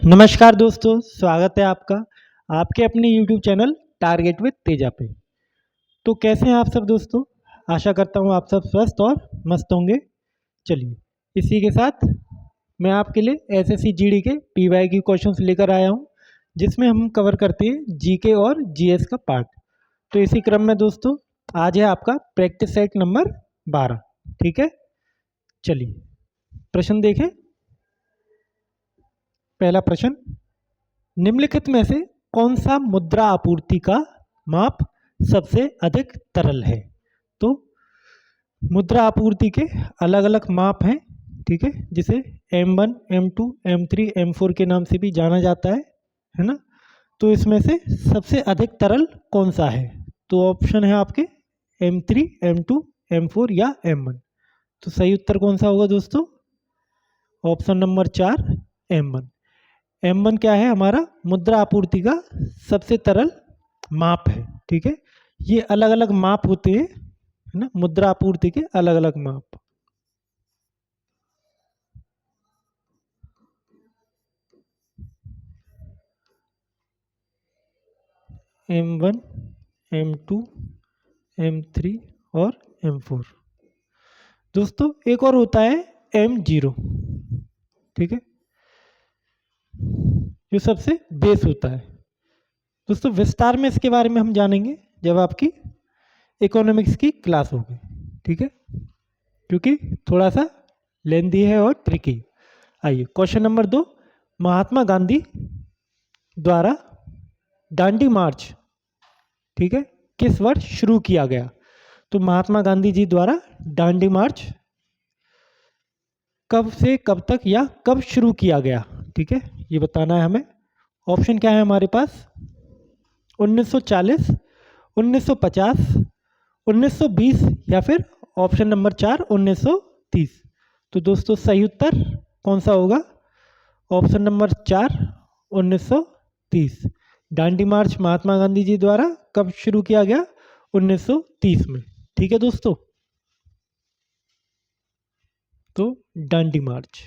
नमस्कार दोस्तों, स्वागत है आपका आपके अपने YouTube channel target with Teja पे। तो कैसे हैं आप सब दोस्तों? आशा करता हूँ आप सब स्वस्थ और मस्त होंगे। चलिए, इसी के साथ मैं आपके लिए एसएससी जीडी के पीवाईक्यू क्वेश्चंस लेकर आया हूँ, जिसमें हम कवर करते हैं जीके और जीएस का पार्ट। तो इसी क्रम में दोस्तों आज है आपका प्रैक्टिस सेट नंबर 12। ठीक है, चलिए प्रश्न देखें। पहला प्रश्न, निम्नलिखित में से कौन सा मुद्रा आपूर्ति का माप सबसे अधिक तरल है? तो मुद्रा आपूर्ति के अलग अलग माप हैं, ठीक है, जिसे M1, M2, M3, M4 के नाम से भी जाना जाता है ना। तो इसमें से सबसे अधिक तरल कौन सा है? तो ऑप्शन है आपके M3, M2, M4 या M1। तो सही उत्तर कौन सा होगा दोस्तों? Option number 4, M1। M1 क्या है? हमारा मुद्रा आपूर्ति का सबसे तरल माप है। ठीक है, ये अलग अलग माप होते हैं, है ना, मुद्रा आपूर्ति के अलग अलग माप। M1, M2, M3 और M4। दोस्तों एक और होता है M0, ठीक है, जो सबसे बेस होता है। दोस्तों विस्तार में इसके बारे में हम जानेंगे जब आपकी इकोनॉमिक्स की क्लास होगी, ठीक है, क्योंकि थोड़ा सा लेंदी है और ट्रिकी। आइए क्वेश्चन नंबर 2, महात्मा गांधी द्वारा दांडी मार्च, ठीक है, किस वर्ष शुरू किया गया? तो महात्मा गांधी जी द्वारा दांडी मार्च कब से कब तक या कब शुरू किया गया? ठीक है, ये बताना है हमें। ऑप्शन क्या है हमारे पास? 1940, 1950, 1920 या फिर ऑप्शन नंबर 4 1930। तो दोस्तों सही उत्तर कौन सा होगा? Option number 4 1930। दांडी मार्च महात्मा गांधी जी द्वारा कब शुरू किया गया? 1930 में। ठीक है दोस्तों, तो दांडी मार्च,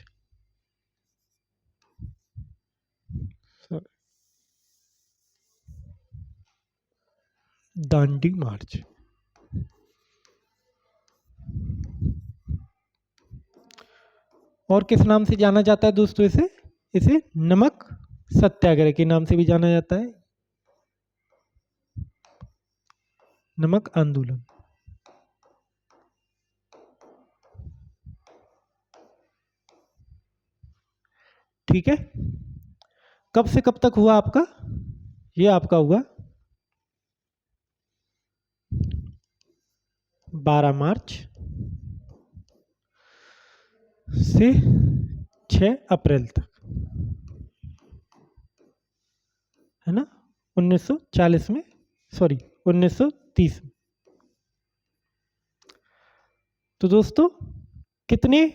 दांडी मार्च। और किस नाम से जाना जाता है दोस्तों? इसे इसे नमक सत्याग्रह के नाम से भी जाना जाता है, नमक आंदोलन। ठीक है, कब से कब तक हुआ आपका? ये आपका हुआ 12 मार्च से 6 अप्रैल तक, है ना, 1940 में, सॉरी 1930 में। तो दोस्तों कितने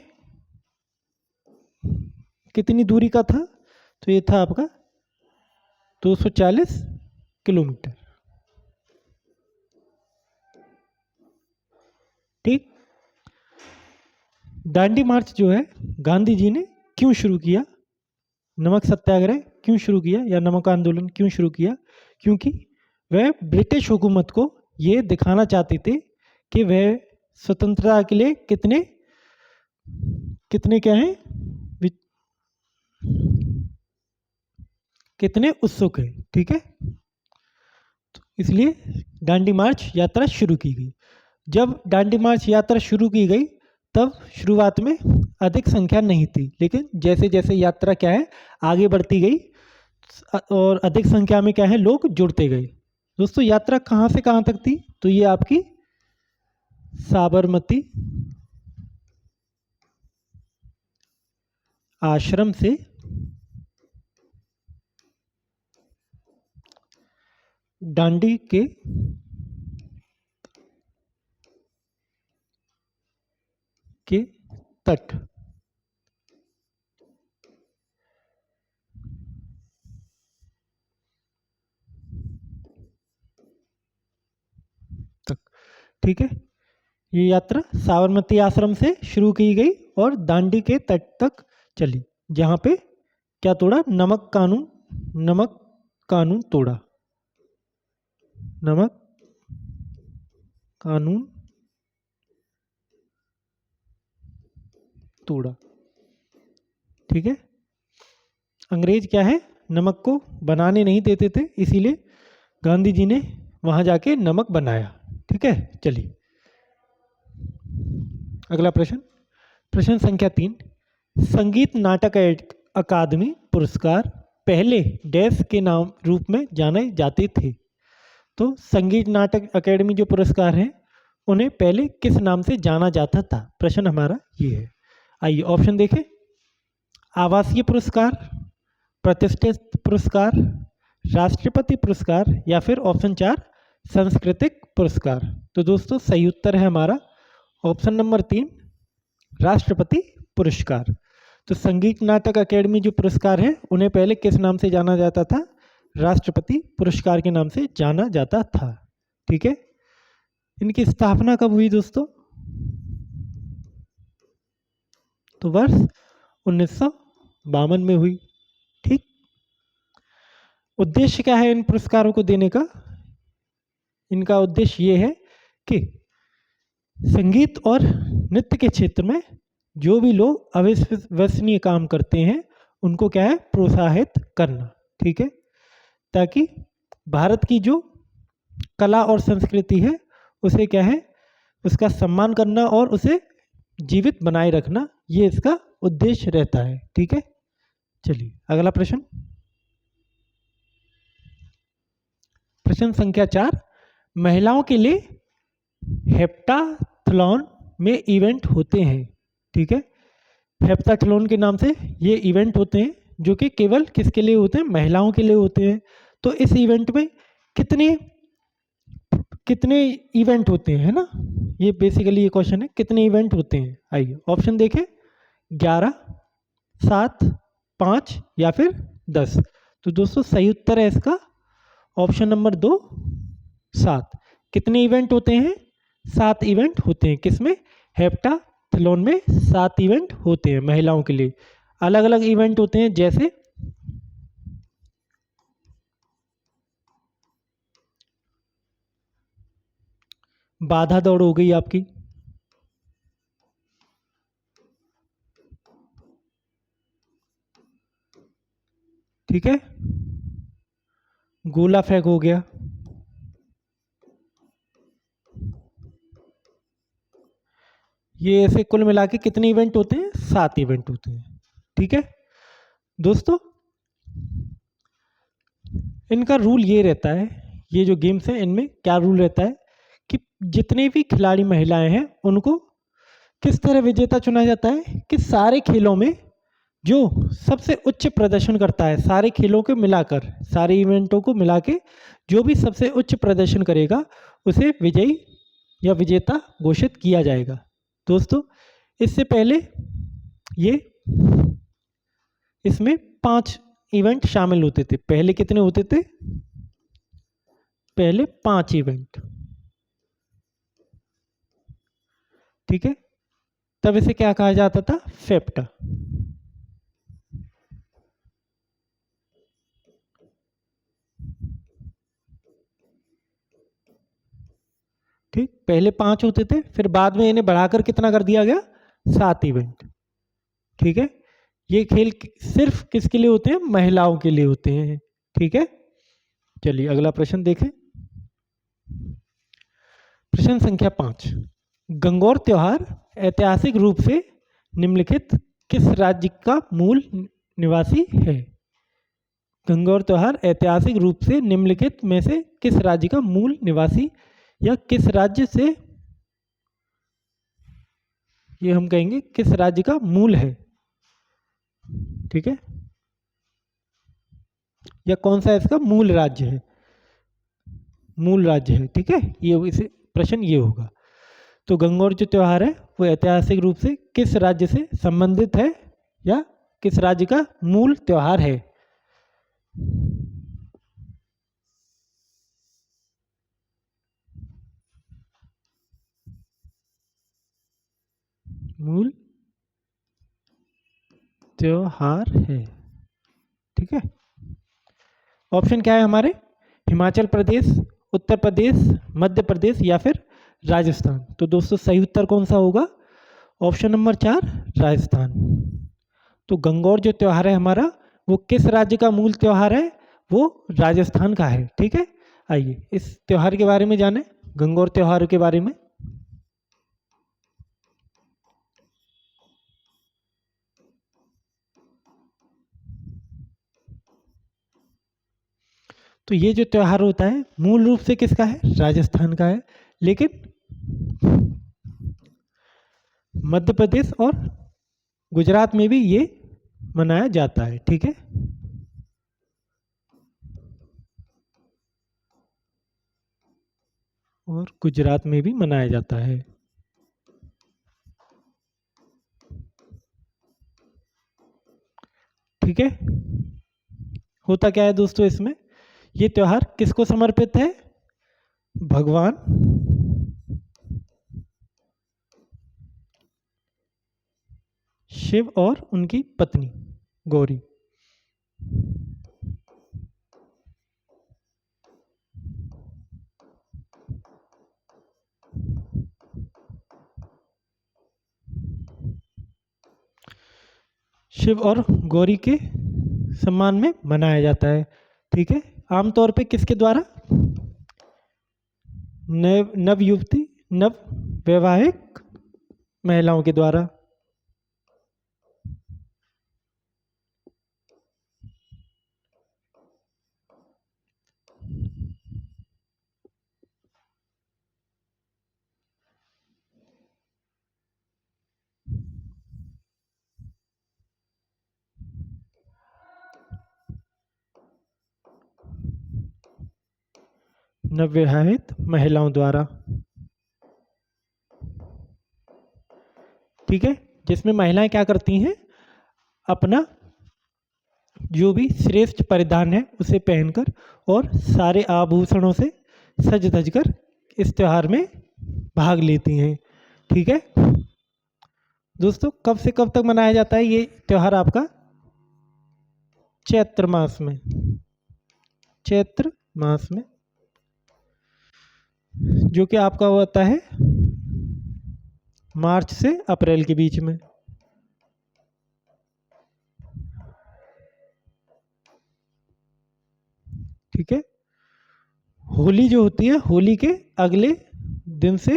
कितनी दूरी का था? तो ये था आपका 240 किलोमीटर। ठीक, दांडी मार्च जो है गांधी जी ने क्यों शुरू किया? नमक सत्याग्रह क्यों शुरू किया या नमक आंदोलन क्यों शुरू किया? क्योंकि वह ब्रिटिश हुकूमत को ये दिखाना चाहते थे कि वह स्वतंत्रता के लिए कितने कितने क्या हैं, कितने उत्सुक है। ठीक है, तो इसलिए दांडी मार्च यात्रा शुरू की गई। जब दांडी मार्च यात्रा शुरू की गई तब शुरुआत में अधिक संख्या नहीं थी, लेकिन जैसे जैसे यात्रा क्या है आगे बढ़ती गई और अधिक संख्या में क्या है लोग जुड़ते गए। दोस्तों यात्रा कहाँ से कहाँ तक थी? तो ये आपकी साबरमती आश्रम से दांडी के तट तक। ठीक है, ये यात्रा साबरमती आश्रम से शुरू की गई और दांडी के तट तक चली, जहाँ पे क्या तोड़ा? नमक कानून तोड़ा, नमक कानून तोड़ा। ठीक है, अंग्रेज क्या है, नमक को बनाने नहीं देते थे, इसीलिए गांधी जी ने वहां जाके नमक बनाया। ठीक है, चलिए अगला प्रश्न, प्रश्न संख्या 3, संगीत नाटक अकादमी पुरस्कार पहले डैश के नाम रूप में जाने जाते थे। तो संगीत नाटक अकेडमी जो पुरस्कार हैं उन्हें पहले किस नाम से जाना जाता था? प्रश्न हमारा ये है। आइए ऑप्शन देखें, आवासीय पुरस्कार, प्रतिष्ठित पुरस्कार, राष्ट्रपति पुरस्कार, या फिर ऑप्शन 4 सांस्कृतिक पुरस्कार। तो दोस्तों सही उत्तर है हमारा ऑप्शन नंबर 3 राष्ट्रपति पुरस्कार। तो संगीत नाटक अकेडमी जो पुरस्कार है उन्हें पहले किस नाम से जाना जाता था? राष्ट्रपति पुरस्कार के नाम से जाना जाता था। ठीक है, इनकी स्थापना कब हुई दोस्तों? तो वर्ष 1952 में हुई। ठीक, उद्देश्य क्या है इन पुरस्कारों को देने का? इनका उद्देश्य ये है कि संगीत और नृत्य के क्षेत्र में जो भी लोग अविश्वसनीय काम करते हैं उनको क्या है, प्रोत्साहित करना। ठीक है, ताकि भारत की जो कला और संस्कृति है उसे क्या है, उसका सम्मान करना और उसे जीवित बनाए रखना, ये इसका उद्देश्य रहता है। ठीक है, चलिए अगला प्रश्न, प्रश्न संख्या 4, महिलाओं के लिए हेप्टाथलॉन में इवेंट होते हैं। ठीक है, हेप्टाथलॉन के नाम से ये इवेंट होते हैं जो कि केवल किसके लिए होते हैं? महिलाओं के लिए होते हैं। तो इस इवेंट में कितने कितने इवेंट होते हैं, है ना, ये बेसिकली ये क्वेश्चन है, कितने इवेंट होते हैं? आइए ऑप्शन देखें, 11, 7, 5 या फिर 10। तो दोस्तों सही उत्तर है इसका ऑप्शन नंबर 2 7। कितने इवेंट होते हैं? 7 इवेंट होते हैं। किसमें? हेप्टाथलॉन में 7 इवेंट होते हैं महिलाओं के लिए। अलग अलग इवेंट होते हैं, जैसे बाधा दौड़ हो गई आपकी, ठीक है, गोला फेंक हो गया, ये ऐसे कुल मिला के कितने इवेंट होते हैं? 7 इवेंट होते हैं। ठीक है दोस्तों, इनका रूल ये रहता है, ये जो गेम्स हैं इनमें क्या रूल रहता है कि जितने भी खिलाड़ी महिलाएं हैं उनको किस तरह विजेता चुना जाता है कि सारे खेलों में जो सबसे उच्च प्रदर्शन करता है, सारे खेलों को मिलाकर, सारे इवेंटों को मिला के जो भी सबसे उच्च प्रदर्शन करेगा उसे विजयी या विजेता घोषित किया जाएगा। दोस्तों इससे पहले ये इसमें 5 इवेंट शामिल होते थे। पहले कितने होते थे? पहले 5 इवेंट। ठीक है, तब इसे क्या कहा जाता था? फेप्टा। ठीक, पहले 5 होते थे, फिर बाद में इन्हें बढ़ाकर कितना कर दिया गया? 7 इवेंट। ठीक है, ये खेल सिर्फ किसके लिए होते हैं? महिलाओं के लिए होते हैं। ठीक है, चलिए अगला प्रश्न देखें, प्रश्न संख्या 5, गंगौर त्योहार ऐतिहासिक रूप से निम्नलिखित किस राज्य का मूल निवासी है? गंगौर त्योहार ऐतिहासिक रूप से निम्नलिखित में से किस राज्य का मूल निवासी या किस राज्य से, ये हम कहेंगे किस राज्य का मूल है। ठीक है, या कौन सा इसका मूल राज्य है, मूल राज्य है। ठीक है, ये इसे प्रश्न ये होगा। तो गंगौर जो त्योहार है वो ऐतिहासिक रूप से किस राज्य से संबंधित है या किस राज्य का मूल त्योहार है? मूल त्योहार है। ठीक है। ऑप्शन क्या है हमारे? हिमाचल प्रदेश, उत्तर प्रदेश, मध्य प्रदेश या फिर राजस्थान। तो दोस्तों सही उत्तर कौन सा होगा? Option number 4 Rajasthan. तो गंगौर जो त्यौहार है हमारा, वो किस राज्य का मूल त्यौहार है? वो राजस्थान का है। ठीक है, आइए इस त्यौहार के बारे में जाने, गंगौर त्यौहार के बारे में। तो ये जो त्यौहार होता है मूल रूप से किसका है? राजस्थान का है, लेकिन मध्य प्रदेश और गुजरात में भी ये मनाया जाता है। ठीक है, और गुजरात में भी मनाया जाता है। ठीक है, होता क्या है दोस्तों इसमें? ये त्योहार किसको समर्पित है? भगवान शिव और उनकी पत्नी गौरी। शिव और गौरी के सम्मान में मनाया जाता है। ठीक है, आमतौर पे किसके द्वारा? नव युवती, नव वैवाहिक महिलाओं के द्वारा। नवविवाहित महिलाओं द्वारा। ठीक है, जिसमें महिलाएं क्या करती हैं? अपना जो भी श्रेष्ठ परिधान है उसे पहनकर और सारे आभूषणों से सज धज कर इस त्योहार में भाग लेती हैं। ठीक है दोस्तों, कब से कब तक मनाया जाता है ये त्योहार आपका? चैत्र मास में। चैत्र मास में, जो कि आपका होता है मार्च से अप्रैल के बीच में। ठीक है, होली जो होती है, होली के अगले दिन से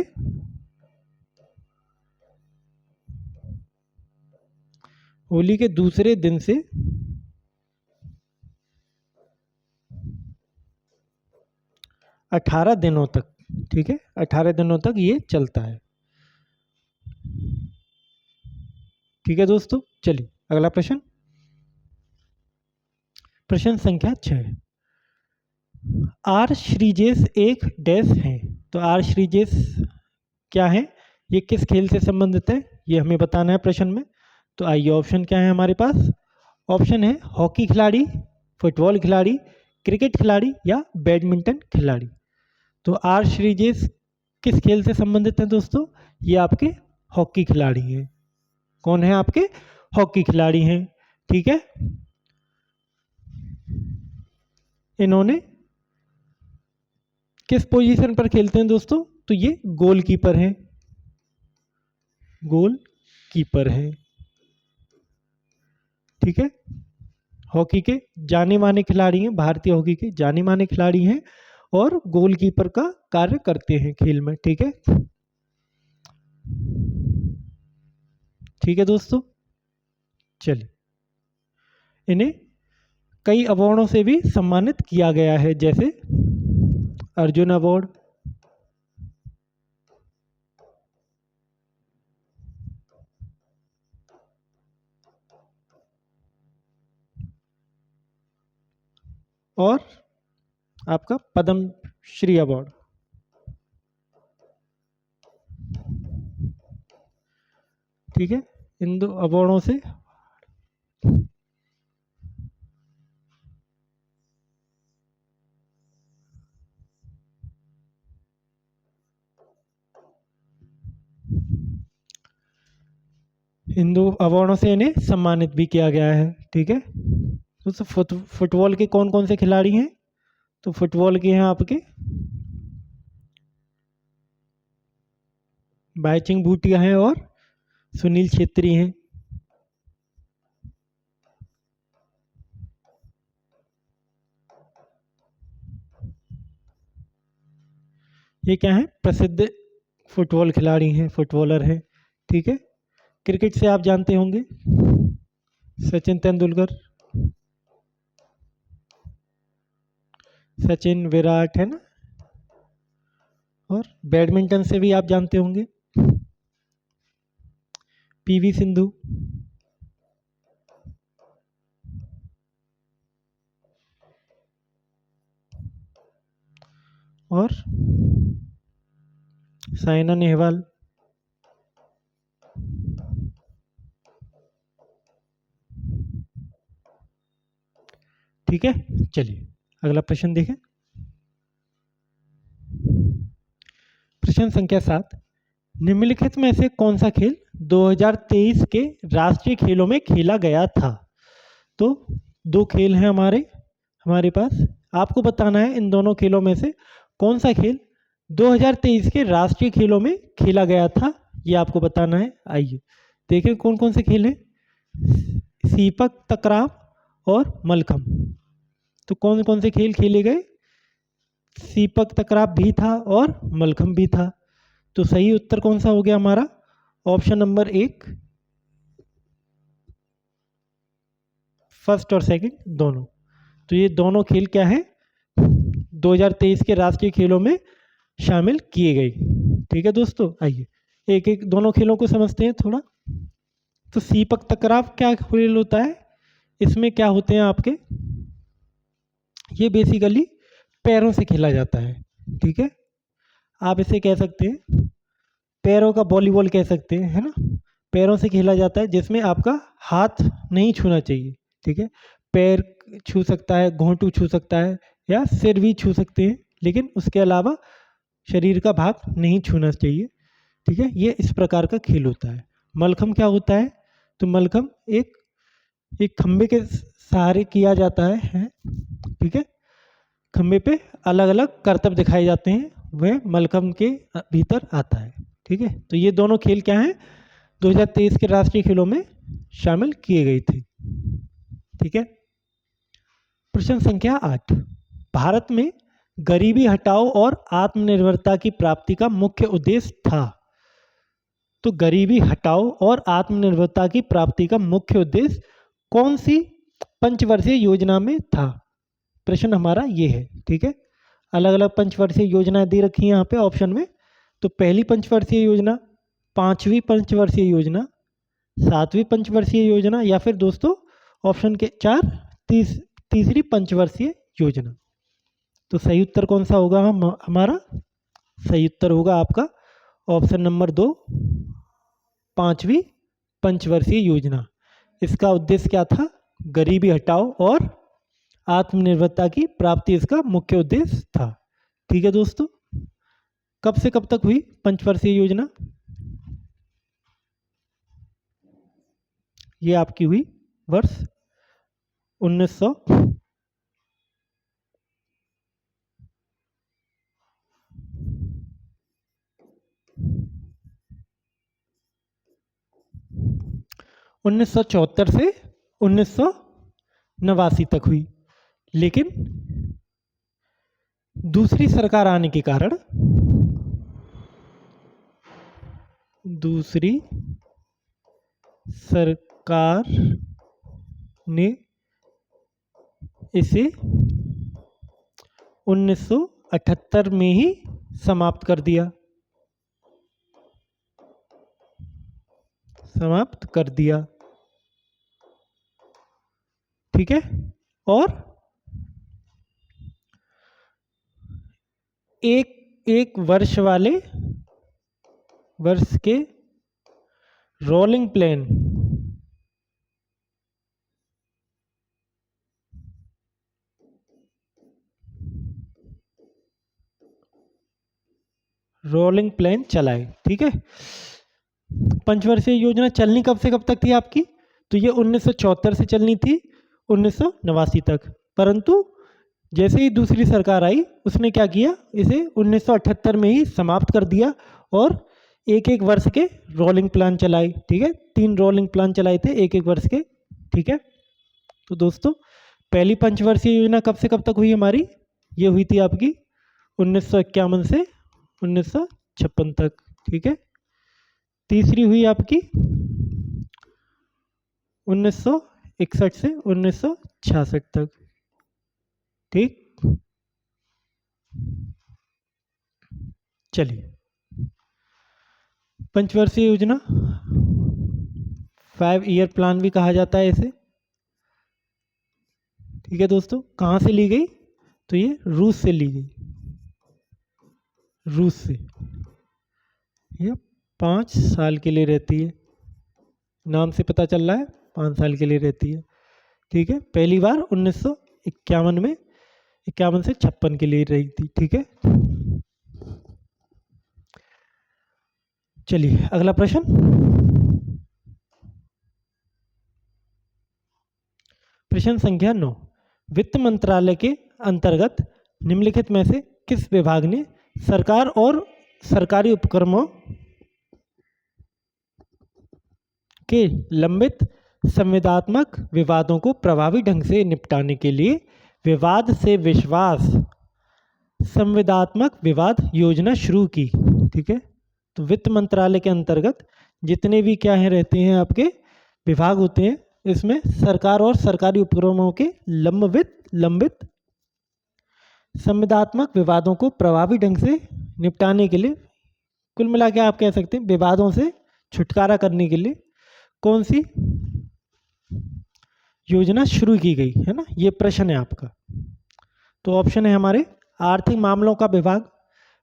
होली के दूसरे दिन से 18 दिनों तक, ठीक है, 18 दिनों तक ये चलता है। ठीक है दोस्तों, चलिए अगला प्रश्न, प्रश्न संख्या 6। आर श्रीजेश एक डैश है। तो आर श्रीजेश क्या है? ये किस खेल से संबंधित है? ये हमें बताना है प्रश्न में। तो आइए ऑप्शन क्या है हमारे पास? ऑप्शन है हॉकी खिलाड़ी, फुटबॉल खिलाड़ी, क्रिकेट खिलाड़ी या बैडमिंटन खिलाड़ी। तो आर श्रीजेश किस खेल से संबंधित है दोस्तों? ये आपके हॉकी खिलाड़ी हैं। कौन है आपके? हॉकी खिलाड़ी हैं। ठीक है, इन्होंने किस पोजीशन पर खेलते हैं दोस्तों? तो ये गोलकीपर हैं, गोल कीपर हैं। ठीक है, हॉकी के जाने माने खिलाड़ी हैं, भारतीय हॉकी के जाने माने खिलाड़ी हैं और गोलकीपर का कार्य करते हैं खेल में। ठीक है, ठीक है दोस्तों, चलिए इन्हें कई अवार्डों से भी सम्मानित किया गया है, जैसे अर्जुन अवार्ड, और आपका पद्म श्री अवार्ड। ठीक है, इन दो अवार्डों से इन दो अवार्डों से इन्हें सम्मानित भी किया गया है। ठीक है, दोस्तों फुटबॉल के कौन कौन से खिलाड़ी हैं? तो फुटबॉल के हैं आपके बाईचुंग भूटिया हैं और सुनील छेत्री हैं। ये क्या है? प्रसिद्ध फुटबॉल खिलाड़ी हैं, फुटबॉलर हैं। ठीक है। क्रिकेट से आप जानते होंगे सचिन तेंदुलकर, सचिन, विराट, है ना। और बैडमिंटन से भी आप जानते होंगे पीवी सिंधु। और साइना नेहवाल। ठीक है, चलिए अगला प्रश्न देखें। प्रश्न संख्या 7, निम्नलिखित में से कौन सा खेल 2023 के राष्ट्रीय खेलों में खेला गया था? तो दो खेल हैं हमारे पास। आपको बताना है इन दोनों खेलों में से कौन सा खेल 2023 के राष्ट्रीय खेलों में खेला गया था, ये आपको बताना है। आइए देखें कौन कौन से खेल हैं। सीपक तकराव और मलखम। तो कौन कौन से खेल खेले गए? सीपक तकराव भी था और मलखम भी था। तो सही उत्तर कौन सा हो गया हमारा? ऑप्शन नंबर 1, फर्स्ट और सेकंड दोनों। तो ये दोनों खेल क्या है 2023 के राष्ट्रीय खेलों में शामिल किए गए। ठीक है दोस्तों, आइए एक एक दोनों खेलों को समझते हैं थोड़ा। तो सीपक तकराव क्या खेल होता है? इसमें क्या होते हैं आपके, ये बेसिकली पैरों से खेला जाता है। ठीक है, आप इसे कह सकते हैं पैरों का वॉलीबॉल कह सकते हैं, है ना। पैरों से खेला जाता है जिसमें आपका हाथ नहीं छूना चाहिए। ठीक है, पैर छू सकता है, घोंटू छू सकता है या सिर भी छू सकते हैं, लेकिन उसके अलावा शरीर का भाग नहीं छूना चाहिए। ठीक है, ये इस प्रकार का खेल होता है। मलखम क्या होता है? तो मलखम एक खंबे के सहारे किया जाता है। ठीक है, खंबे पे अलग अलग करतब दिखाए जाते हैं, वह मलखम के भीतर आता है। ठीक है, तो ये दोनों खेल क्या हैं 2023 के राष्ट्रीय खेलों में शामिल किए गए थे। ठीक है। प्रश्न संख्या 8, भारत में गरीबी हटाओ और आत्मनिर्भरता की प्राप्ति का मुख्य उद्देश्य था। तो गरीबी हटाओ और आत्मनिर्भरता की प्राप्ति का मुख्य उद्देश्य कौन सी पंचवर्षीय योजना में था? प्रश्न हमारा ये है। ठीक है, अलग अलग पंचवर्षीय योजनाएं दे रखी हैं यहाँ पे ऑप्शन में। तो पहली पंचवर्षीय योजना, पांचवी पंचवर्षीय योजना, सातवीं पंचवर्षीय योजना, या फिर दोस्तों ऑप्शन के 4 तीसरी पंचवर्षीय योजना। तो सही उत्तर कौन सा होगा हमारा? सही उत्तर होगा आपका ऑप्शन नंबर 2, पांचवी पंचवर्षीय योजना। इसका उद्देश्य क्या था? गरीबी हटाओ और आत्मनिर्भरता की प्राप्ति इसका मुख्य उद्देश्य था। ठीक है दोस्तों, कब से कब तक हुई पंचवर्षीय योजना? ये आपकी हुई वर्ष 1900 1974 से 1989 तक हुई। लेकिन दूसरी सरकार आने के कारण, दूसरी सरकार ने इसे 1978 में ही समाप्त कर दिया। समाप्त कर दिया। ठीक है, और एक वर्ष वाले वर्ष के रोलिंग प्लान, रोलिंग प्लान चलाए। ठीक है, पंचवर्षीय योजना चलनी कब से कब तक थी आपकी? तो ये 1974 से चलनी थी 1989 तक। परंतु जैसे ही दूसरी सरकार आई उसने क्या किया, इसे 1978 में ही समाप्त कर दिया और एक एक वर्ष के रोलिंग प्लान चलाए। ठीक है, 3 रोलिंग प्लान चलाए थे एक एक वर्ष के। ठीक है, तो दोस्तों पहली पंचवर्षीय योजना कब से कब तक हुई हमारी, ये हुई थी आपकी 1951 से 1956 तक। ठीक है, तीसरी हुई आपकी 1961 से 1966 तक। ठीक, चलिए पंचवर्षीय योजना 5 ईयर प्लान भी कहा जाता है इसे। ठीक है दोस्तों, कहाँ से ली गई, तो ये रूस से ली गई, रूस से। ये 5 साल के लिए रहती है, नाम से पता चल रहा है 5 साल के लिए रहती है। ठीक है, पहली बार 1951 में, 51 से 56 के लिए रही थी। ठीक है, चलिए अगला प्रश्न। प्रश्न संख्या 9, वित्त मंत्रालय के अंतर्गत निम्नलिखित में से किस विभाग ने सरकार और सरकारी उपक्रमों के लंबित संविदात्मक विवादों को प्रभावी ढंग से निपटाने के लिए विवाद से विश्वास संविदात्मक विवाद योजना शुरू की। ठीक है, तो वित्त मंत्रालय के अंतर्गत जितने भी क्या है रहते हैं आपके विभाग होते हैं, इसमें सरकार और सरकारी उपक्रमों के लंबित संविदात्मक विवादों को प्रभावी ढंग से निपटाने के लिए, कुल मिला के आप कह सकते हैं विवादों से छुटकारा करने के लिए कौन सी योजना शुरू की गई है ना, ये प्रश्न है आपका। तो ऑप्शन है हमारे आर्थिक मामलों का विभाग,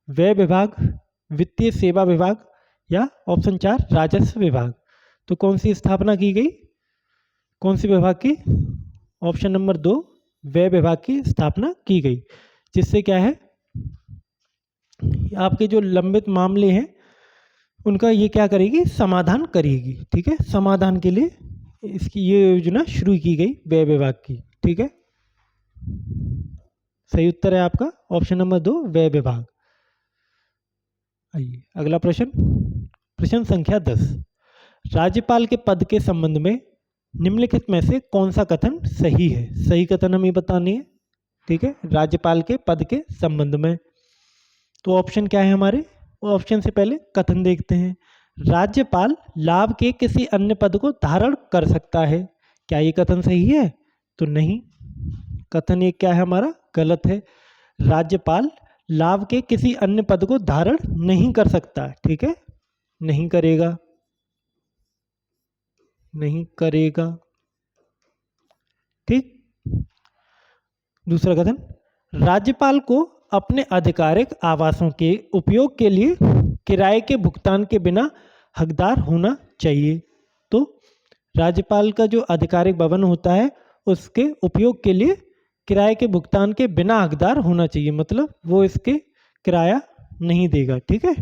व्यय विभाग, वित्तीय सेवा विभाग या ऑप्शन 4 राजस्व विभाग। तो कौन सी स्थापना की गई, कौन सी विभाग की, ऑप्शन नंबर 2 व्यय विभाग की स्थापना की गई, जिससे क्या है आपके जो लंबित मामले हैं उनका ये क्या करेगी, समाधान करेगी। ठीक है, समाधान के लिए इसकी ये योजना शुरू की गई व्यय विभाग की। ठीक है, सही उत्तर है आपका ऑप्शन नंबर 2 व्यय विभाग। आइए अगला प्रश्न, प्रश्न संख्या 10, राज्यपाल के पद के संबंध में निम्नलिखित में से कौन सा कथन सही है। सही कथन हमें बतानी है। ठीक है, राज्यपाल के पद के संबंध में। तो ऑप्शन क्या है हमारे, ऑप्शन से पहले कथन देखते हैं। राज्यपाल लाभ के किसी अन्य पद को धारण कर सकता है, क्या ये कथन सही है, तो नहीं, कथन ये क्या है हमारा गलत है। राज्यपाल लाभ के किसी अन्य पद को धारण नहीं कर सकता। ठीक है, नहीं करेगा, नहीं करेगा। ठीक, दूसरा कथन, राज्यपाल को अपने आधिकारिक आवासों के उपयोग के लिए किराए के भुगतान के बिना हकदार होना चाहिए। तो राज्यपाल का जो आधिकारिक भवन होता है उसके उपयोग के लिए किराए के भुगतान के बिना हकदार होना चाहिए, मतलब वो इसके किराया नहीं देगा। ठीक है,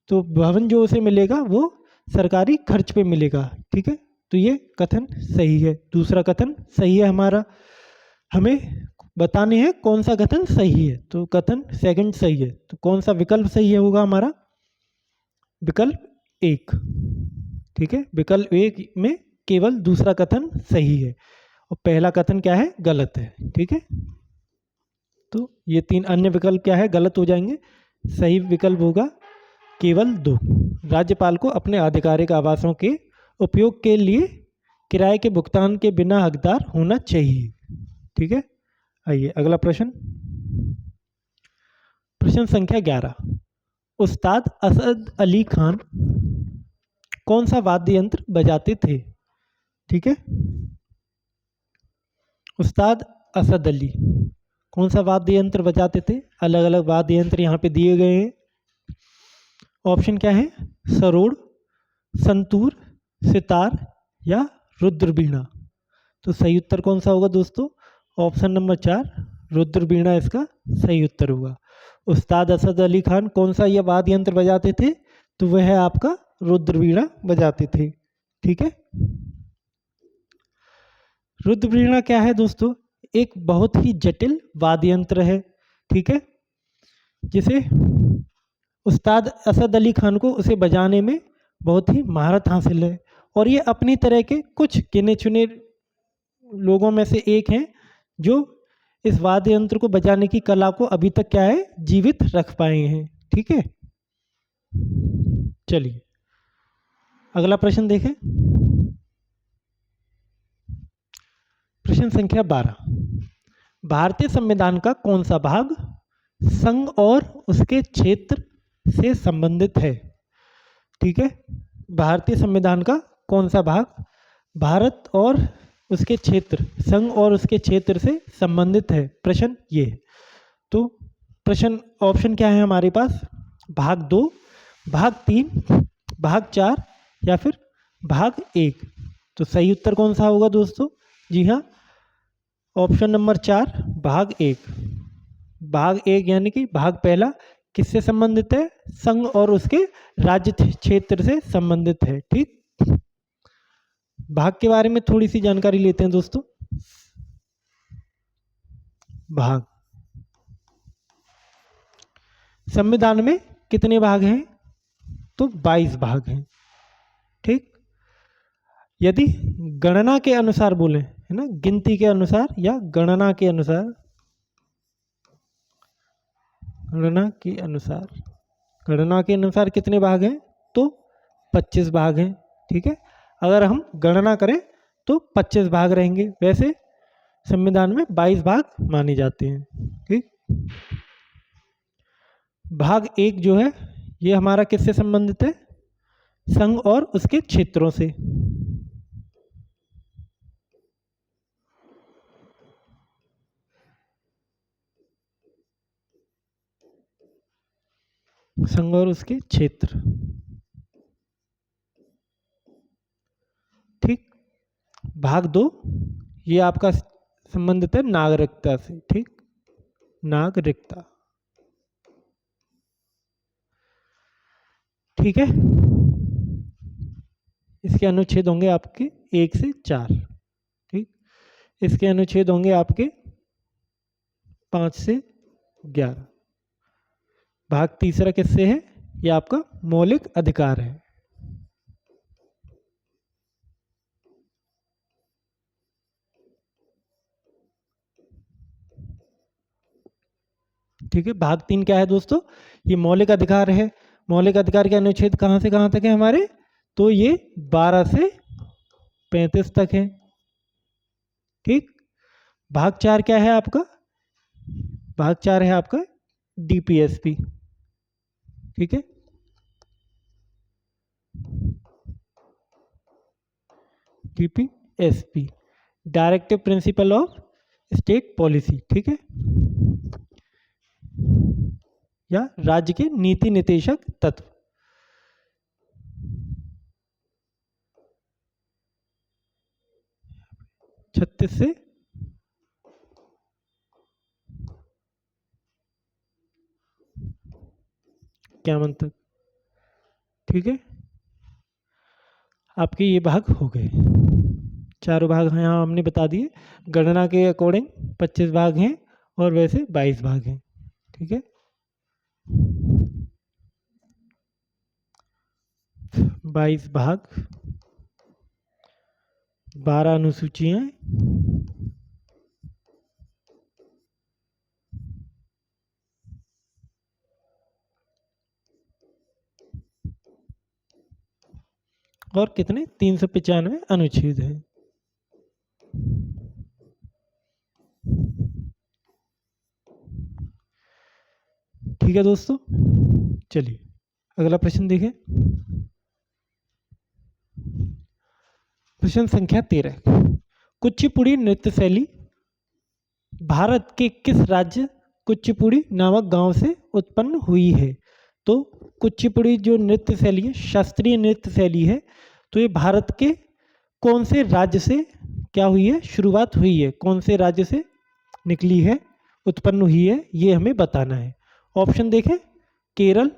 तो भवन जो उसे मिलेगा वो सरकारी खर्च पे मिलेगा। ठीक है, तो ये कथन सही है, दूसरा कथन सही है हमारा। हमें बताने हैं कौन सा कथन सही है, तो कथन सेकंड सही है। तो कौन सा विकल्प सही है होगा हमारा, विकल्प 1। ठीक है, विकल्प 1 में केवल दूसरा कथन सही है और पहला कथन क्या है, गलत है। ठीक है, तो ये 3 अन्य विकल्प क्या है, गलत हो जाएंगे। सही विकल्प होगा केवल 2, राज्यपाल को अपने आधिकारिक आवासों के उपयोग के लिए किराए के भुगतान के बिना हकदार होना चाहिए। ठीक है, आइए अगला प्रश्न, प्रश्न संख्या 11, उस्ताद असद अली खान कौन सा वाद्य यंत्र बजाते थे। ठीक है, उस्ताद असद अली कौन सा वाद्य यंत्र बजाते थे, अलग अलग वाद्य यंत्र यहाँ पे दिए गए हैं। ऑप्शन क्या है, सरोद, संतूर, सितार या रुद्रवीणा। तो सही उत्तर कौन सा होगा दोस्तों, ऑप्शन नंबर 4 रुद्रवीणा इसका सही उत्तर होगा। उस्ताद असद अली खान कौन सा यह वाद्य यंत्र बजाते थे, तो वह है आपका रुद्रवीणा बजाते थे। ठीक है, रुद्रवीणा क्या है दोस्तों? एक बहुत ही जटिल वाद्य यंत्र है, ठीक है, जिसे उस्ताद असद अली खान को उसे बजाने में बहुत ही महारत हासिल है, और ये अपनी तरह के कुछ गिने चुने लोगों में से एक हैं जो इस वाद्य यंत्र को बजाने की कला को अभी तक क्या है, जीवित रख पाए हैं। ठीक है, चलिए अगला प्रश्न देखें। प्रश्न संख्या 12, भारतीय संविधान का कौन सा भाग संघ और उसके क्षेत्र से संबंधित है? ठीक है, भारतीय संविधान का कौन सा भाग भारत और उसके क्षेत्र, संघ और उसके क्षेत्र से संबंधित है? प्रश्न ये है। तो प्रश्न ऑप्शन क्या है हमारे पास? भाग 2, भाग 3, भाग 4 या फिर भाग 1। तो सही उत्तर कौन सा होगा दोस्तों? जी हाँ, ऑप्शन नंबर 4, भाग 1। भाग 1 यानी कि भाग पहला किससे संबंधित है? संघ और उसके राज्य क्षेत्र से संबंधित है। ठीक, भाग के बारे में थोड़ी सी जानकारी लेते हैं दोस्तों। भाग, संविधान में कितने भाग हैं? तो 22 भाग हैं। ठीक, यदि गणना के अनुसार बोले, है ना, गिनती के अनुसार या गणना के अनुसार, गणना के अनुसार कितने भाग हैं? तो 25 भाग हैं। ठीक है, अगर हम गणना करें तो 25 भाग रहेंगे, वैसे संविधान में 22 भाग माने जाते हैं। ठीक, भाग 1 जो है ये हमारा किससे संबंधित है? संघ और उसके क्षेत्रों से। संघ और उसके क्षेत्र। ठीक, भाग 2 ये आपका संबंधित है नागरिकता से। ठीक, नागरिकता। ठीक है, इसके अनुच्छेद होंगे आपके 1 से 4। ठीक, इसके अनुच्छेद होंगे आपके 5 से 11। भाग तीसरा किससे है? ये आपका मौलिक अधिकार है। ठीक है, भाग 3 क्या है दोस्तों? ये मौलिक अधिकार है। मौलिक अधिकार के अनुच्छेद कहाँ से कहाँ तक है हमारे? तो ये 12 से 35 तक है। ठीक, भाग 4 क्या है आपका? भाग 4 है आपका डीपीएसपी। ठीक है, DPSP, directive principle of state policy. ठीक है, या राज्य के नीति निर्देशक तत्व। छत्तीस से इक्यावन तक। ठीक है, आपके ये भाग हो गए, चारों भाग यहाँ हमने बता दिए। गणना के अकॉर्डिंग 25 भाग हैं और वैसे 22 भाग हैं। ठीक है, 22 भाग, 12 अनुसूचियां, और कितने 395 अनुच्छेद हैं। ठीक है दोस्तों, चलिए अगला प्रश्न देखें। प्रश्न संख्या 13, कुचिपुड़ी नृत्य शैली भारत के किस राज्य कुचिपुड़ी नामक गांव से उत्पन्न हुई है? तो कुचिपुड़ी जो नृत्य शैली है, शास्त्रीय नृत्य शैली है, तो ये भारत के कौन से राज्य से क्या हुई है, शुरुआत हुई है, कौन से राज्य से निकली है, उत्पन्न हुई है, ये हमें बताना है। ऑप्शन देखें, केरल,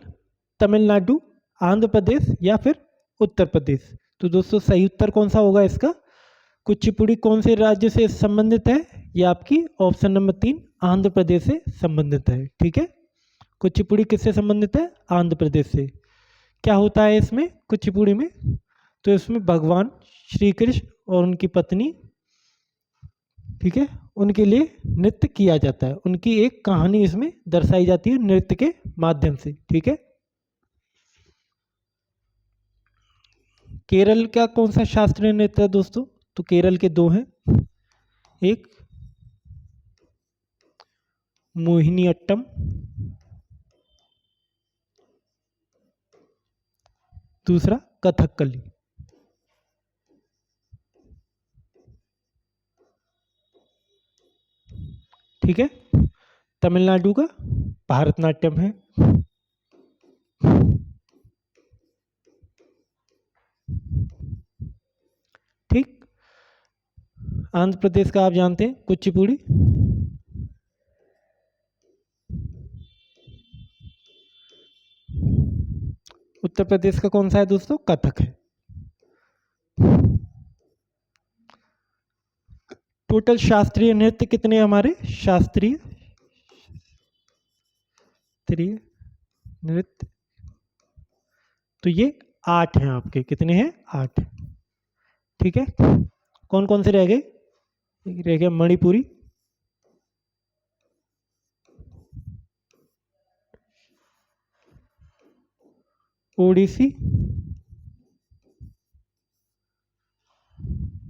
तमिलनाडु, आंध्र प्रदेश या फिर उत्तर प्रदेश। तो दोस्तों सही उत्तर कौन सा होगा इसका? कुचिपुड़ी कौन से राज्य से संबंधित है? ये आपकी ऑप्शन नंबर 3 आंध्र प्रदेश से संबंधित है। ठीक है, कुचिपुड़ी किससे संबंधित है? आंध्र प्रदेश से। क्या होता है इसमें कुचिपुड़ी में? तो इसमें भगवान श्री कृष्ण और उनकी पत्नी, ठीक है, उनके लिए नृत्य किया जाता है। उनकी एक कहानी इसमें दर्शाई जाती है नृत्य के माध्यम से। ठीक है, केरल का कौन सा शास्त्रीय नृत्य है दोस्तों? तो केरल के दो हैं, एक मोहिनी अट्टम, दूसरा कथकली। ठीक है, तमिलनाडु का भारतनाट्यम है। ठीक, आंध्र प्रदेश का आप जानते हैं कुचिपुड़ी। उत्तर प्रदेश का कौन सा है दोस्तों? कथक है। टोटल शास्त्रीय नृत्य कितने हमारे? शास्त्रीय नृत्य तो ये 8 हैं आपके। कितने हैं? 8। ठीक है, कौन कौन से रह गए? रह गया मणिपुरी, ओडिसी,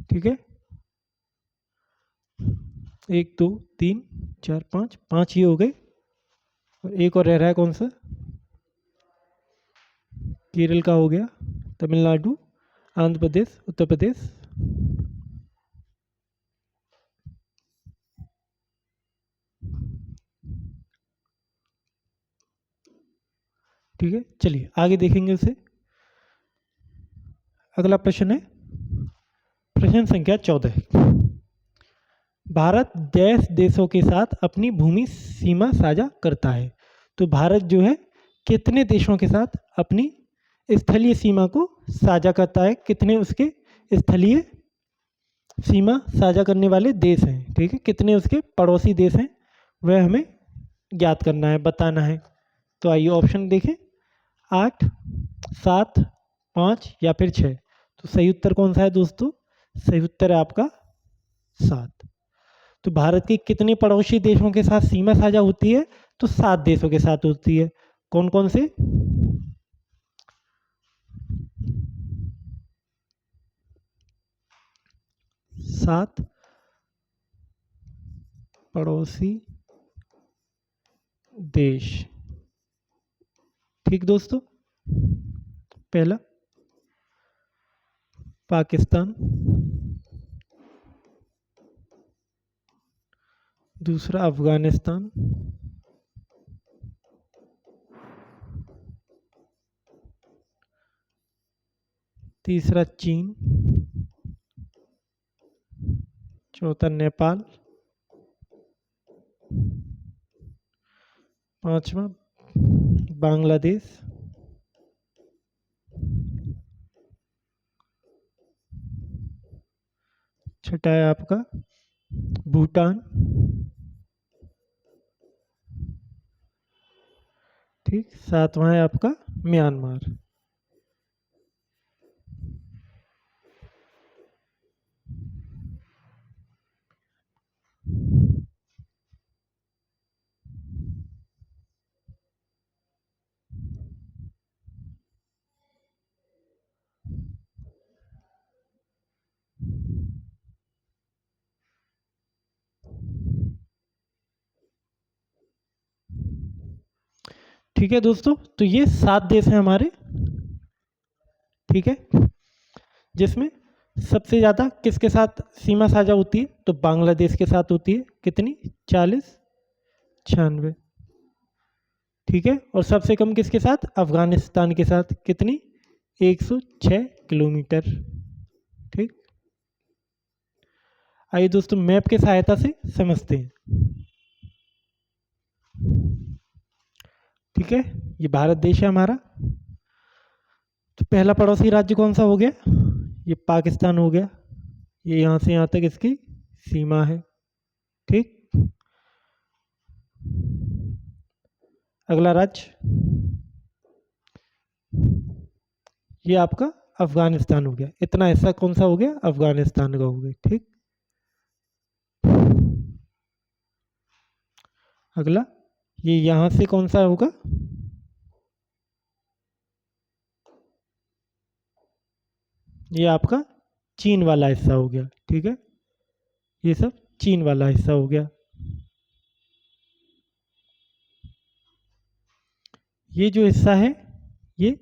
ठीक है, 1 2 3 4 5, 5 ये हो गए। और एक और रह रहा है, कौन सा? केरल का हो गया, तमिलनाडु, आंध्र प्रदेश, उत्तर प्रदेश। ठीक है, चलिए आगे देखेंगे उसे। अगला प्रश्न है प्रश्न संख्या 14। भारत देश देशों के साथ अपनी भूमि सीमा साझा करता है। तो भारत जो है कितने देशों के साथ अपनी स्थलीय सीमा को साझा करता है? कितने उसके स्थलीय सीमा साझा करने वाले देश हैं? ठीक है, कितने उसके पड़ोसी देश हैं वह हमें ज्ञात करना है, बताना है। तो आइए ऑप्शन देखें, 8, 7, 5 या फिर 6। तो सही उत्तर कौन सा है दोस्तों? सही उत्तर है आपका 7। तो भारत के कितने पड़ोसी देशों के साथ सीमा साझा होती है? तो 7 देशों के साथ होती है। कौन कौन से? 7 पड़ोसी देश। ठीक दोस्तों, पहला पाकिस्तान, दूसरा अफगानिस्तान, तीसरा चीन, चौथा नेपाल, पांचवा बांग्लादेश, छठा है आपका भूटान, ठीक, सातवां है आपका म्यांमार। ठीक है दोस्तों, तो ये 7 देश हैं हमारे। ठीक है, जिसमें सबसे ज़्यादा किसके साथ सीमा साझा होती है? तो बांग्लादेश के साथ होती है। कितनी? 40, 96। ठीक है, और सबसे कम किसके साथ? अफगानिस्तान के साथ। कितनी? 106 किलोमीटर। ठीक, आइए दोस्तों मैप की सहायता से समझते हैं। ठीक है, ये भारत देश है हमारा। तो पहला पड़ोसी राज्य कौन सा हो गया? ये पाकिस्तान हो गया। ये यहाँ से यहाँ तक इसकी सीमा है। ठीक, अगला राज्य ये आपका अफगानिस्तान हो गया। इतना हिस्सा कौन सा हो गया? अफगानिस्तान का हो गया। ठीक, अगला ये यहाँ से कौन सा होगा? ये आपका चीन वाला हिस्सा हो गया। ठीक है, ये सब चीन वाला हिस्सा हो गया। ये जो हिस्सा है ये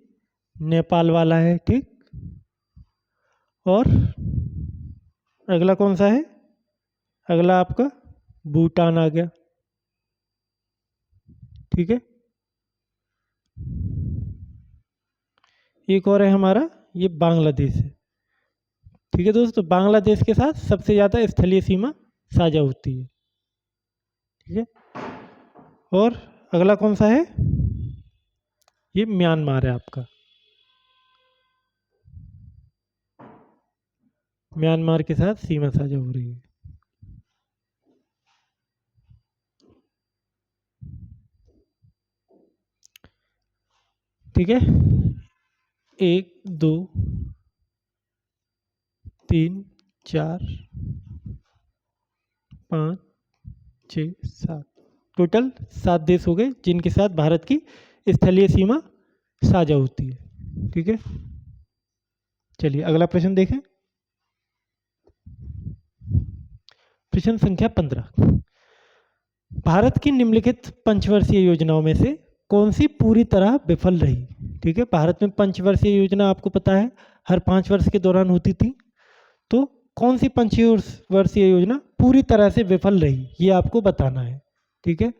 नेपाल वाला है। ठीक, और अगला कौन सा है? अगला आपका भूटान आ गया। ठीक है, एक और है हमारा ये बांग्लादेश है। ठीक है दोस्तों, बांग्लादेश के साथ सबसे ज़्यादा स्थलीय सीमा साझा होती है। ठीक है, और अगला कौन सा है? ये म्यांमार है आपका। म्यांमार के साथ सीमा साझा हो रही है। ठीक है, 1 2 3 4 5 6 7 टोटल 7 देश हो गए जिनके साथ भारत की स्थलीय सीमा साझा होती है। ठीक है, चलिए अगला प्रश्न देखें। प्रश्न संख्या 15, भारत की निम्नलिखित पंचवर्षीय योजनाओं में से कौन सी पूरी तरह विफल रही? ठीक है, भारत में पंचवर्षीय योजना आपको पता है हर 5 वर्ष के दौरान होती थी। तो कौन सी पंचवर्षीय योजना पूरी तरह से विफल रही ये आपको बताना है। ठीक है,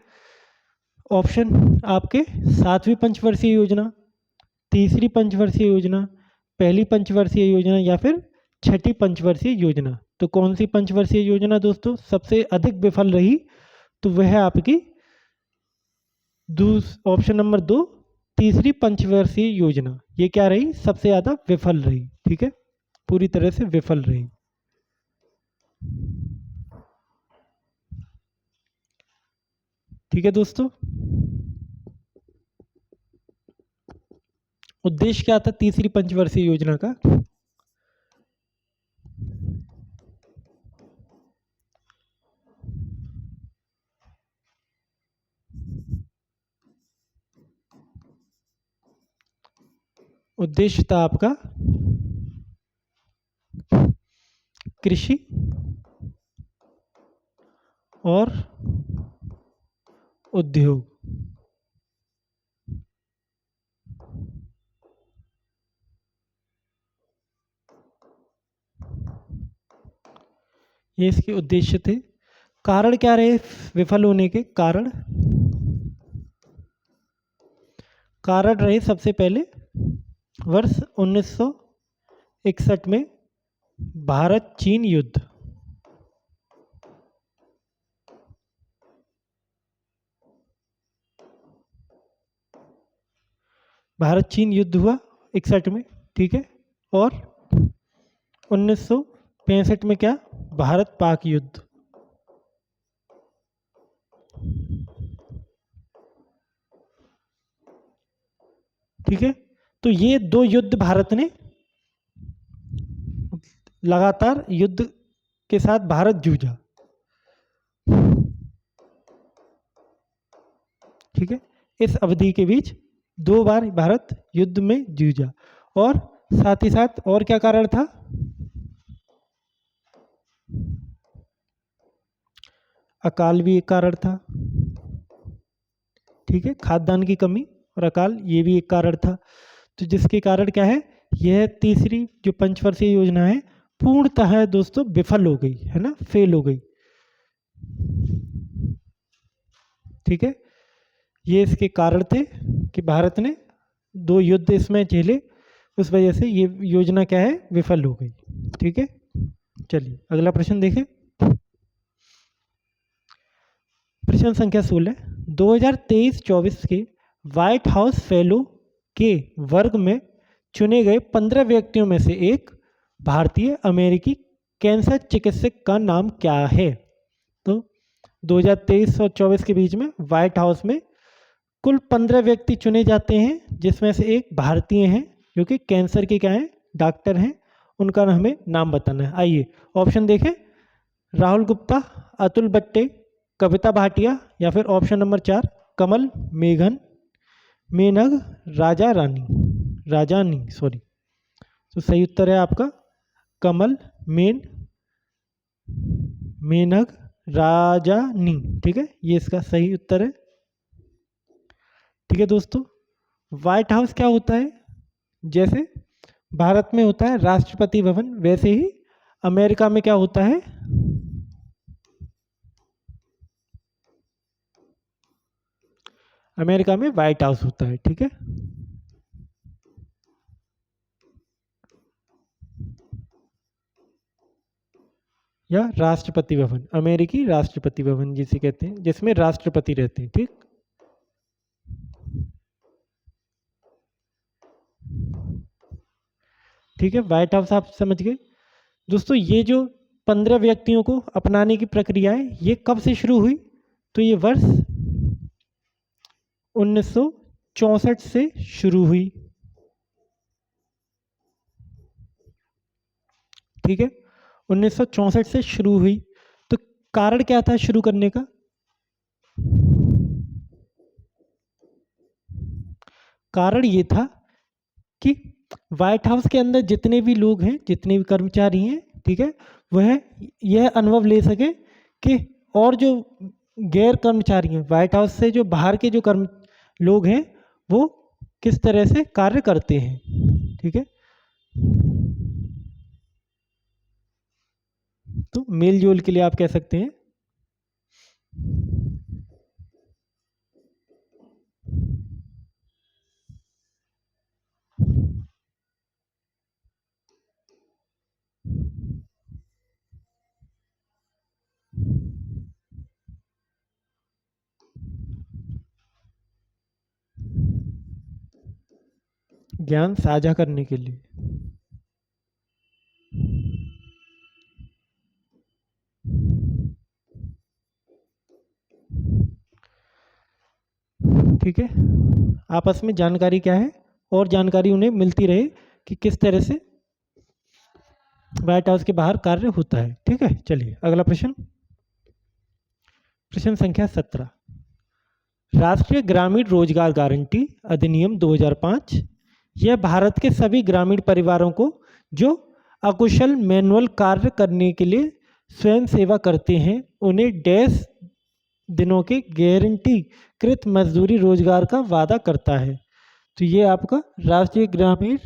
ऑप्शन आपके 7वीं पंचवर्षीय योजना, तीसरी पंचवर्षीय योजना, पहली पंचवर्षीय योजना या फिर छठी पंचवर्षीय योजना। तो कौन सी पंचवर्षीय योजना दोस्तों सबसे अधिक विफल रही? तो वह है आपकी ऑप्शन नंबर 2, तीसरी पंचवर्षीय योजना। ये क्या रही? सबसे ज़्यादा विफल रही। ठीक है, पूरी तरह से विफल रही। ठीक है दोस्तों, उद्देश्य क्या था तीसरी पंचवर्षीय योजना का? उद्देश्य था आपका कृषि और उद्योग। ये इसके उद्देश्य थे। कारण क्या रहे विफल होने के कारण? कारण रहे सबसे पहले वर्ष 1961 में भारत चीन युद्ध। भारत चीन युद्ध हुआ 61 में। ठीक है, और 1965 में क्या? भारत पाक युद्ध। ठीक है, तो ये 2 युद्ध भारत ने लगातार युद्ध के साथ भारत जूझा। ठीक है, इस अवधि के बीच 2 बार भारत युद्ध में जूझा। और साथ ही साथ और क्या कारण था? अकाल भी एक कारण था। ठीक है, खाद्यान्न की कमी और अकाल ये भी एक कारण था। तो जिसके कारण क्या है, यह तीसरी जो पंचवर्षीय योजना है पूर्णतः दोस्तों विफल हो गई है ना, फेल हो गई। ठीक है, ये इसके कारण थे कि भारत ने 2 युद्ध इसमें झेले, उस वजह से ये योजना क्या है, विफल हो गई। ठीक है, चलिए अगला प्रश्न देखें। प्रश्न संख्या 16, 2023-24 के व्हाइट हाउस फेलो के वर्ग में चुने गए 15 व्यक्तियों में से एक भारतीय अमेरिकी कैंसर चिकित्सक का नाम क्या है? तो 2023 और 24 के बीच में व्हाइट हाउस में कुल 15 व्यक्ति चुने जाते हैं, जिसमें से एक भारतीय हैं जो कि कैंसर के क्या हैं, डॉक्टर हैं। उनका हमें नाम बताना है। आइए ऑप्शन देखें। राहुल गुप्ता, अतुल बट्टे, कविता भाटिया, या फिर ऑप्शन नंबर 4 कमल मेघन मेनग राजानी सॉरी। तो सही उत्तर है आपका कमल मेनग राजानी। ठीक है, ये इसका सही उत्तर है। ठीक है दोस्तों, व्हाइट हाउस क्या होता है? जैसे भारत में होता है राष्ट्रपति भवन, वैसे ही अमेरिका में क्या होता है? अमेरिका में व्हाइट हाउस होता है। ठीक है, या राष्ट्रपति भवन, अमेरिकी राष्ट्रपति भवन जिसे कहते हैं, जिसमें राष्ट्रपति रहते हैं। ठीक, ठीक है, व्हाइट हाउस आप समझ गए। दोस्तों ये जो 15 व्यक्तियों को अपनाने की प्रक्रिया है, ये कब से शुरू हुई? तो ये वर्ष 1964 से शुरू हुई। ठीक है, 1964 से शुरू हुई। तो कारण क्या था शुरू करने का? कारण ये था कि व्हाइट हाउस के अंदर जितने भी लोग हैं, जितने भी कर्मचारी हैं, ठीक है, वह यह अनुभव ले सके कि और जो गैर कर्मचारी हैं, व्हाइट हाउस से जो बाहर के जो कर्म लोग हैं, वो किस तरह से कार्य करते हैं। ठीक है, तो मेल जोल के लिए आप कह सकते हैं। ज्ञान साझा करने के लिए। ठीक है, आपस में जानकारी क्या है, और जानकारी उन्हें मिलती रहे कि किस तरह से व्हाइट हाउस के बाहर कार्य होता है। ठीक है, चलिए अगला प्रश्न, प्रश्न संख्या 17। राष्ट्रीय ग्रामीण रोजगार गारंटी अधिनियम 2005 यह भारत के सभी ग्रामीण परिवारों को जो अकुशल मैनुअल कार्य करने के लिए स्वयं सेवा करते हैं, उन्हें डैश दिनों के गारंटी कृत मजदूरी रोजगार का वादा करता है। तो ये आपका राष्ट्रीय ग्रामीण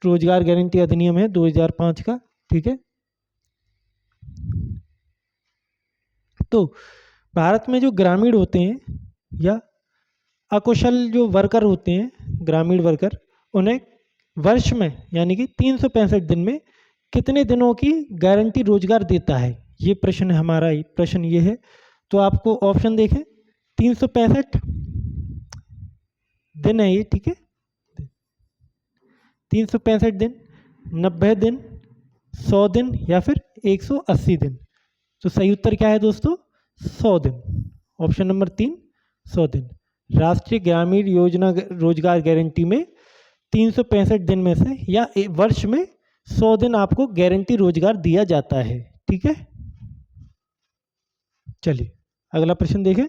रोजगार गारंटी अधिनियम है 2005 का। ठीक है, तो भारत में जो ग्रामीण होते हैं या अकुशल जो वर्कर होते हैं, ग्रामीण वर्कर, उन्हें वर्ष में यानी कि 365 दिन में कितने दिनों की गारंटी रोजगार देता है? ये प्रश्न हमारा प्रश्न ये है। तो आपको ऑप्शन देखें, 365 दिन है ये। ठीक है, 365 दिन, 90 दिन, 100 दिन, या फिर 180 दिन। तो सही उत्तर क्या है दोस्तों? 100 दिन। ऑप्शन नंबर 3 100 दिन। राष्ट्रीय ग्रामीण योजना रोजगार गारंटी में 365 दिन में से या वर्ष में 100 दिन आपको गारंटी रोजगार दिया जाता है। ठीक है, चलिए अगला प्रश्न देखें।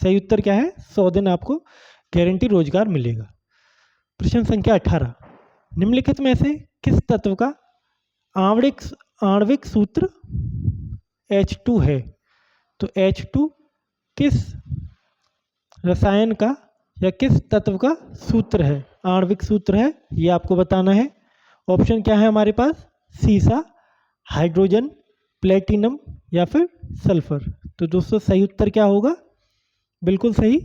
सही उत्तर क्या है? 100 दिन आपको गारंटी रोजगार मिलेगा। प्रश्न संख्या 18। निम्नलिखित में से किस तत्व का आणविक आणविक सूत्र H2 है? तो H2 किस रसायन का या किस तत्व का सूत्र है, आणविक सूत्र है, ये आपको बताना है। ऑप्शन क्या है हमारे पास? सीसा, हाइड्रोजन, प्लेटिनम, या फिर सल्फर। तो दोस्तों सही उत्तर क्या होगा? बिल्कुल सही,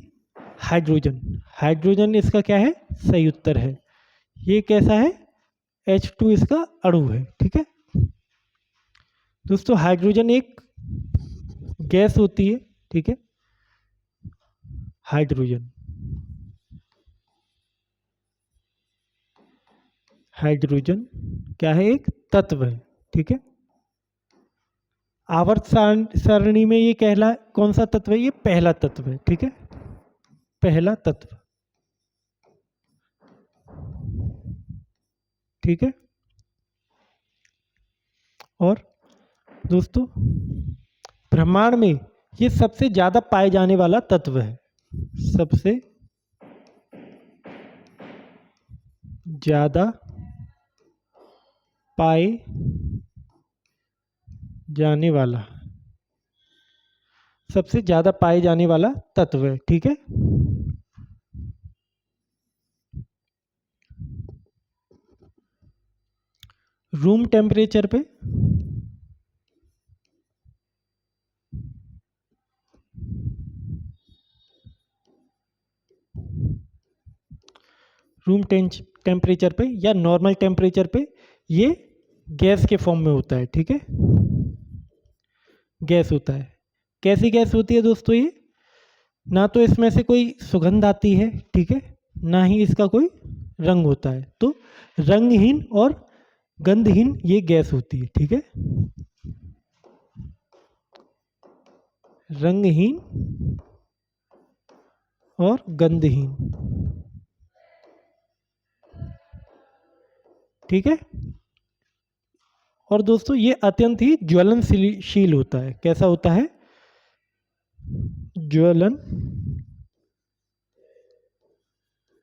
हाइड्रोजन। हाइड्रोजन इसका क्या है? सही उत्तर है। ये कैसा है? H2 इसका अणु है। ठीक है दोस्तों, हाइड्रोजन एक गैस होती है। ठीक है, हाइड्रोजन, हाइड्रोजन क्या है? एक तत्व है। ठीक है। आवर्त सारणी में ये कहला कौन सा तत्व है? ये पहला तत्व है, ठीक है, पहला तत्व, ठीक है। और दोस्तों ब्रह्मांड में ये सबसे ज्यादा पाए जाने वाला तत्व है, सबसे ज्यादा पाए जाने वाला, सबसे ज्यादा पाए जाने वाला तत्व है, ठीक है। रूम टेम्परेचर पे रूम टेम्परेचर पे या नॉर्मल टेम्परेचर पे ये गैस के फॉर्म में होता है, ठीक है, गैस होता है। कैसी गैस होती है दोस्तों? ये ना तो इसमें से कोई सुगंध आती है, ठीक है, ना ही इसका कोई रंग होता है, तो रंगहीन और गंधहीन ये गैस होती है, ठीक है, रंगहीन और गंधहीन, ठीक है। और दोस्तों ये अत्यंत ही ज्वलनशील होता है। कैसा होता है?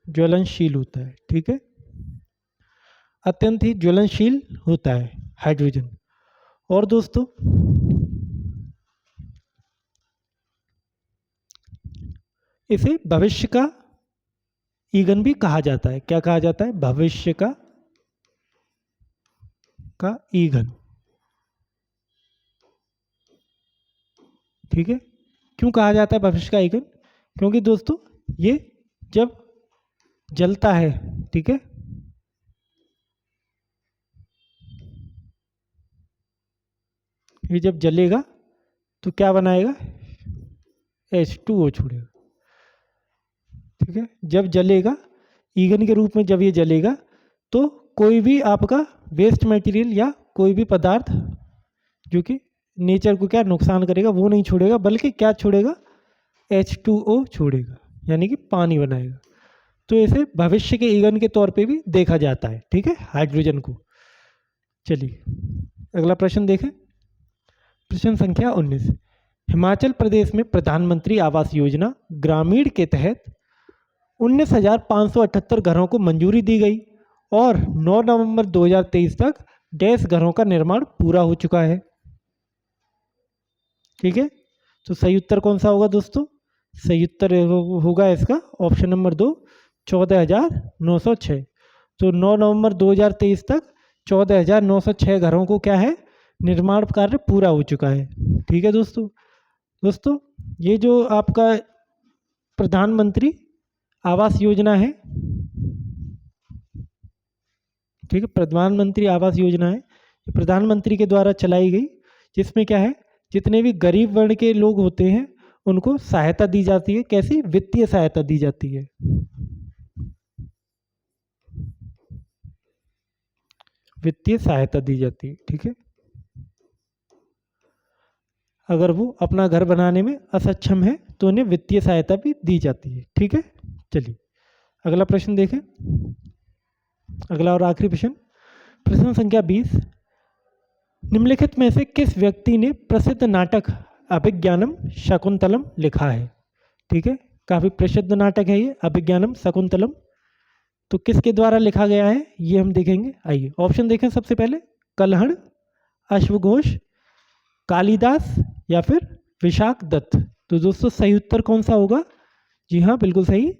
ज्वलनशील होता है, ठीक है, अत्यंत ही ज्वलनशील होता है हाइड्रोजन। और दोस्तों इसे भविष्य का ईंधन भी कहा जाता है। क्या कहा जाता है? भविष्य का ईंधन, ठीक है। क्यों कहा जाता है भविष्य का ईंधन? क्योंकि दोस्तों ये जब जलता है, ठीक है, ये जब जलेगा तो क्या बनाएगा? H2O छोड़ेगा, ठीक है। जब जलेगा ईंधन के रूप में, जब ये जलेगा तो कोई भी आपका वेस्ट मटेरियल या कोई भी पदार्थ जो कि नेचर को क्या नुकसान करेगा वो नहीं छोड़ेगा, बल्कि क्या छोड़ेगा? H2O छोड़ेगा, यानी कि पानी बनाएगा। तो इसे भविष्य के ईंधन के तौर पे भी देखा जाता है, ठीक है, हाइड्रोजन को। चलिए अगला प्रश्न देखें। प्रश्न संख्या 19। हिमाचल प्रदेश में प्रधानमंत्री आवास योजना ग्रामीण के तहत 19,578 घरों को मंजूरी दी गई और 9 नवंबर 2023 तक डैश घरों का निर्माण पूरा हो चुका है, ठीक है। तो सही उत्तर कौन सा होगा दोस्तों? सही उत्तर होगा इसका ऑप्शन नंबर 2, 14,906। तो 9 नवंबर 2023 तक 14,906 घरों को क्या है, निर्माण कार्य पूरा हो चुका है, ठीक है दोस्तों। दोस्तों ये जो आपका प्रधानमंत्री आवास योजना है, ठीक है, प्रधानमंत्री आवास योजना है, ये प्रधानमंत्री के द्वारा चलाई गई, जिसमें क्या है, जितने भी गरीब वर्ण के लोग होते हैं उनको सहायता दी जाती है। कैसी? वित्तीय सहायता दी जाती है, वित्तीय सहायता दी जाती है, ठीक है, अगर वो अपना घर बनाने में असक्षम है तो उन्हें वित्तीय सहायता भी दी जाती है, ठीक है। चलिए अगला प्रश्न देखें, अगला और आखिरी प्रश्न। प्रश्न संख्या 20। निम्नलिखित में से किस व्यक्ति ने प्रसिद्ध नाटक अभिज्ञानम शकुंतलम लिखा है? ठीक है, काफी प्रसिद्ध नाटक है ये अभिज्ञानम शकुंतलम। तो किसके द्वारा लिखा गया है ये हम देखेंगे। आइए ऑप्शन देखें। सबसे पहले कलहड़, अश्वघोष, कालिदास या फिर विशाख दत्त। तो दोस्तों सही उत्तर कौन सा होगा? जी हाँ बिल्कुल सही,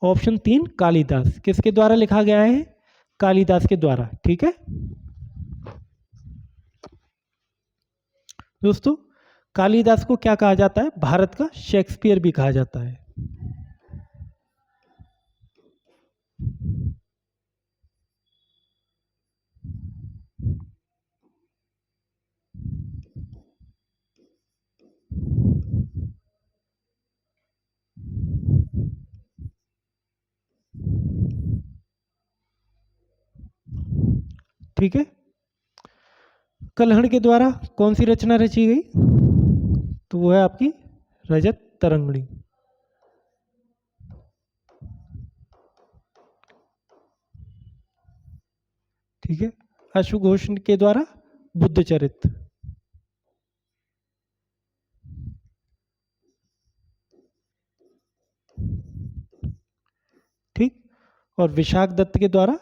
ऑप्शन 3 कालिदास। किसके द्वारा लिखा गया है? कालिदास के द्वारा, ठीक है। दोस्तों कालिदास को क्या कहा जाता है? भारत का शेक्सपियर भी कहा जाता है। ठीक है, कल्हड़ के द्वारा कौन सी रचना रची गई? तो वो है आपकी रजत तरंगिणी। ठीक है। अश्वघोष के द्वारा बुद्ध चरित्र। ठीक। और विशाख दत्त के द्वारा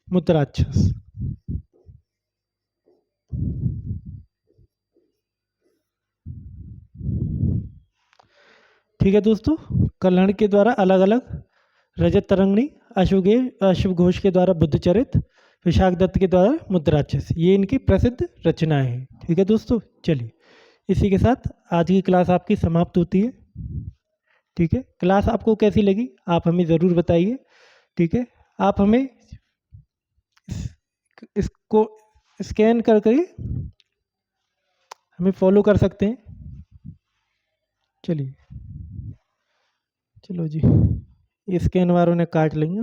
मुद्राक्षस। ठीक है दोस्तों, कल्हड़ के द्वारा अलग अलग रजत तरंगिणी, अश्वघोष के द्वारा बुद्ध चरित्र, विशाख दत्त के द्वारा मुद्राक्षस, ये इनकी प्रसिद्ध रचनाएं हैं। ठीक है दोस्तों, चलिए इसी के साथ आज की क्लास आपकी समाप्त होती है। ठीक है, क्लास आपको कैसी लगी आप हमें ज़रूर बताइए। ठीक है, आप हमें इसको स्कैन करके हमें फॉलो कर सकते हैं। चलिए, चलो जी, ये स्कैन वालों ने काट लेंगे।